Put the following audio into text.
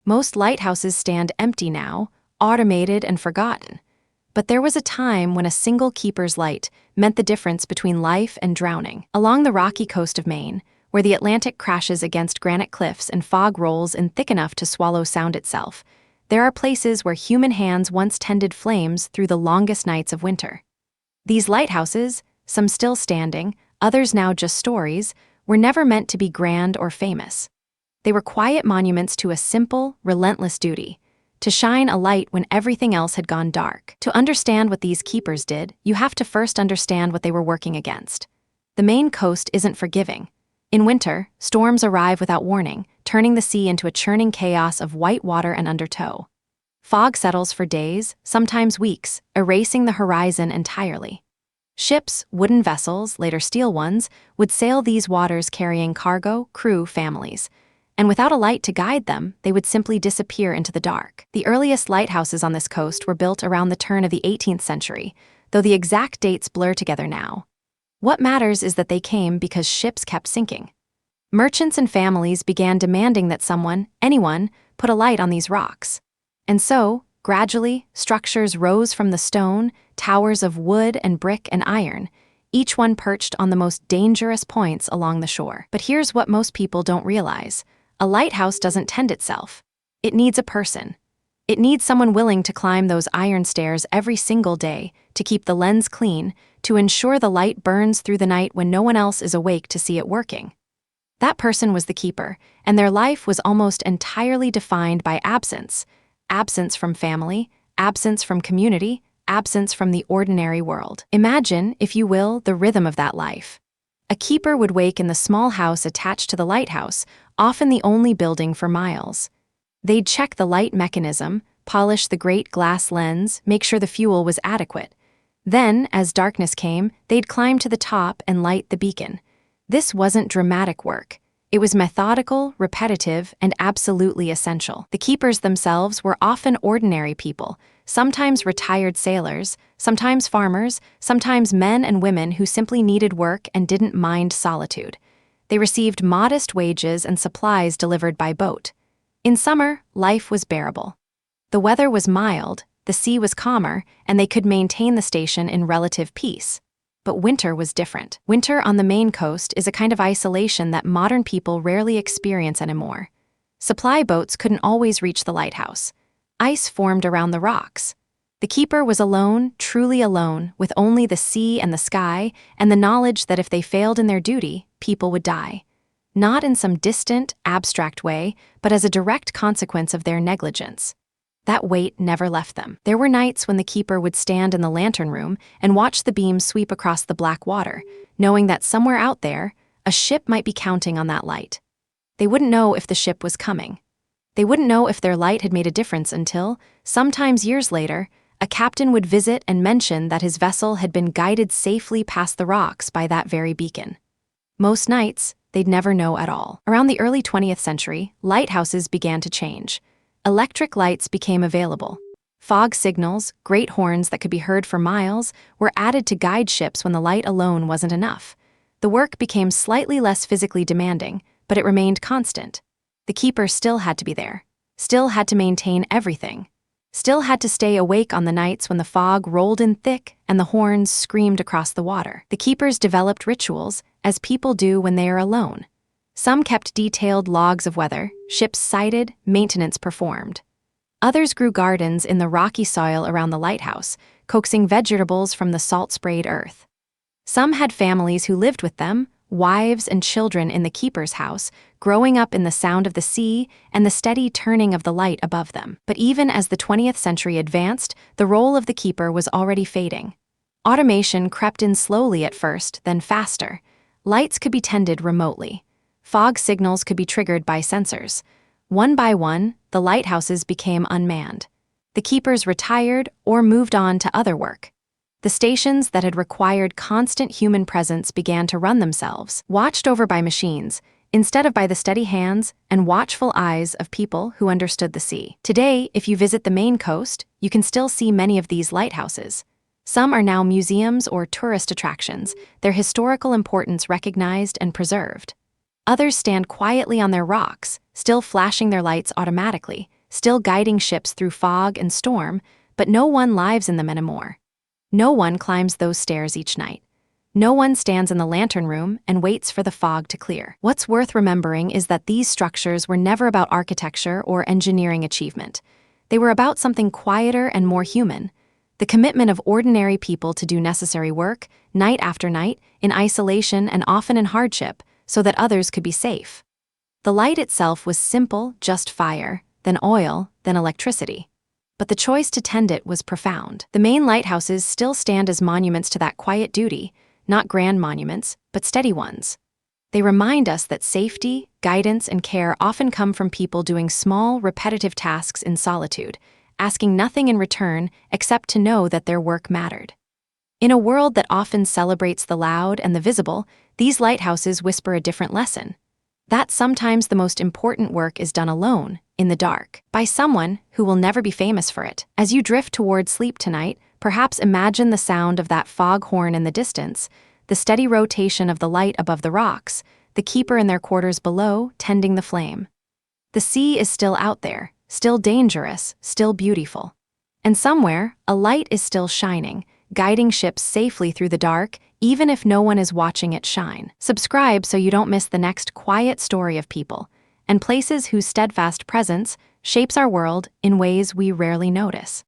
Most lighthouses stand empty now, automated and forgotten. But there was a time when a single keeper's light meant the difference between life and drowning. Along the rocky coast of Maine, where the Atlantic crashes against granite cliffs and fog rolls in thick enough to swallow sound itself, there are places where human hands once tended flames through the longest nights of winter. These lighthouses, some still standing, others now just stories, were never meant to be grand or famous. They were quiet monuments to a simple, relentless duty: to shine a light when everything else had gone dark. To understand what these keepers did, you have to first understand what they were working against. The Maine coast isn't forgiving. In winter, storms arrive without warning, turning the sea into a churning chaos of white water and undertow. Fog settles for days, sometimes weeks, erasing the horizon entirely. Ships, wooden vessels, later steel ones, would sail these waters carrying cargo, crew, families. And without a light to guide them, they would simply disappear into the dark. The earliest lighthouses on this coast were built around the turn of the 18th century, though the exact dates blur together now. What matters is that they came because ships kept sinking. Merchants and families began demanding that someone, anyone, put a light on these rocks. And so, gradually, structures rose from the stone, towers of wood and brick and iron, each one perched on the most dangerous points along the shore. But here's what most people don't realize. A lighthouse doesn't tend itself. It needs a person. It needs someone willing to climb those iron stairs every single day, to keep the lens clean, to ensure the light burns through the night when no one else is awake to see it working. That person was the keeper, and their life was almost entirely defined by absence. Absence from family, absence from community, absence from the ordinary world. Imagine, if you will, the rhythm of that life. A keeper would wake in the small house attached to the lighthouse, often the only building for miles. They'd check the light mechanism, polish the great glass lens, make sure the fuel was adequate. Then, as darkness came, they'd climb to the top and light the beacon. This wasn't dramatic work. It was methodical, repetitive, and absolutely essential. The keepers themselves were often ordinary people, sometimes retired sailors, sometimes farmers, sometimes men and women who simply needed work and didn't mind solitude. They received modest wages and supplies delivered by boat. In summer, life was bearable. The weather was mild, the sea was calmer, and they could maintain the station in relative peace. But winter was different. Winter on the Maine coast is a kind of isolation that modern people rarely experience anymore. Supply boats couldn't always reach the lighthouse. Ice formed around the rocks. The keeper was alone, truly alone, with only the sea and the sky, and the knowledge that if they failed in their duty, people would die. Not in some distant, abstract way, but as a direct consequence of their negligence. That weight never left them. There were nights when the keeper would stand in the lantern room and watch the beam sweep across the black water, knowing that somewhere out there, a ship might be counting on that light. They wouldn't know if the ship was coming. They wouldn't know if their light had made a difference until, sometimes years later, a captain would visit and mention that his vessel had been guided safely past the rocks by that very beacon. Most nights, they'd never know at all. Around the early 20th century, lighthouses began to change. Electric lights became available. Fog signals, great horns that could be heard for miles, were added to guide ships when the light alone wasn't enough. The work became slightly less physically demanding, but it remained constant. The keeper still had to be there, still had to maintain everything, still had to stay awake on the nights when the fog rolled in thick and the horns screamed across the water. The keepers developed rituals, as people do when they are alone. Some kept detailed logs of weather, ships sighted, maintenance performed. Others grew gardens in the rocky soil around the lighthouse, coaxing vegetables from the salt-sprayed earth. Some had families who lived with them, wives and children in the keeper's house, growing up in the sound of the sea and the steady turning of the light above them. But even as the 20th century advanced, the role of the keeper was already fading. Automation crept in slowly at first, then faster. Lights could be tended remotely. Fog signals could be triggered by sensors. One by one, the lighthouses became unmanned. The keepers retired or moved on to other work. The stations that had required constant human presence began to run themselves, watched over by machines, instead of by the steady hands and watchful eyes of people who understood the sea. Today, if you visit the Maine coast, you can still see many of these lighthouses. Some are now museums or tourist attractions, their historical importance recognized and preserved. Others stand quietly on their rocks, still flashing their lights automatically, still guiding ships through fog and storm, but no one lives in them anymore. No one climbs those stairs each night. No one stands in the lantern room and waits for the fog to clear. What's worth remembering is that these structures were never about architecture or engineering achievement. They were about something quieter and more human: the commitment of ordinary people to do necessary work, night after night, in isolation and often in hardship, so that others could be safe. The light itself was simple, just fire, then oil, then electricity. But the choice to tend it was profound. The Maine lighthouses still stand as monuments to that quiet duty, not grand monuments, but steady ones. They remind us that safety, guidance, and care often come from people doing small, repetitive tasks in solitude, asking nothing in return except to know that their work mattered. In a world that often celebrates the loud and the visible, these lighthouses whisper a different lesson: that sometimes the most important work is done alone, in the dark, by someone who will never be famous for it. As you drift toward sleep tonight, perhaps imagine the sound of that foghorn in the distance, the steady rotation of the light above the rocks, the keeper in their quarters below tending the flame. The sea is still out there, still dangerous, still beautiful. And somewhere, a light is still shining, guiding ships safely through the dark, even if no one is watching it shine. Subscribe so you don't miss the next quiet story of people and places whose steadfast presence shapes our world in ways we rarely notice.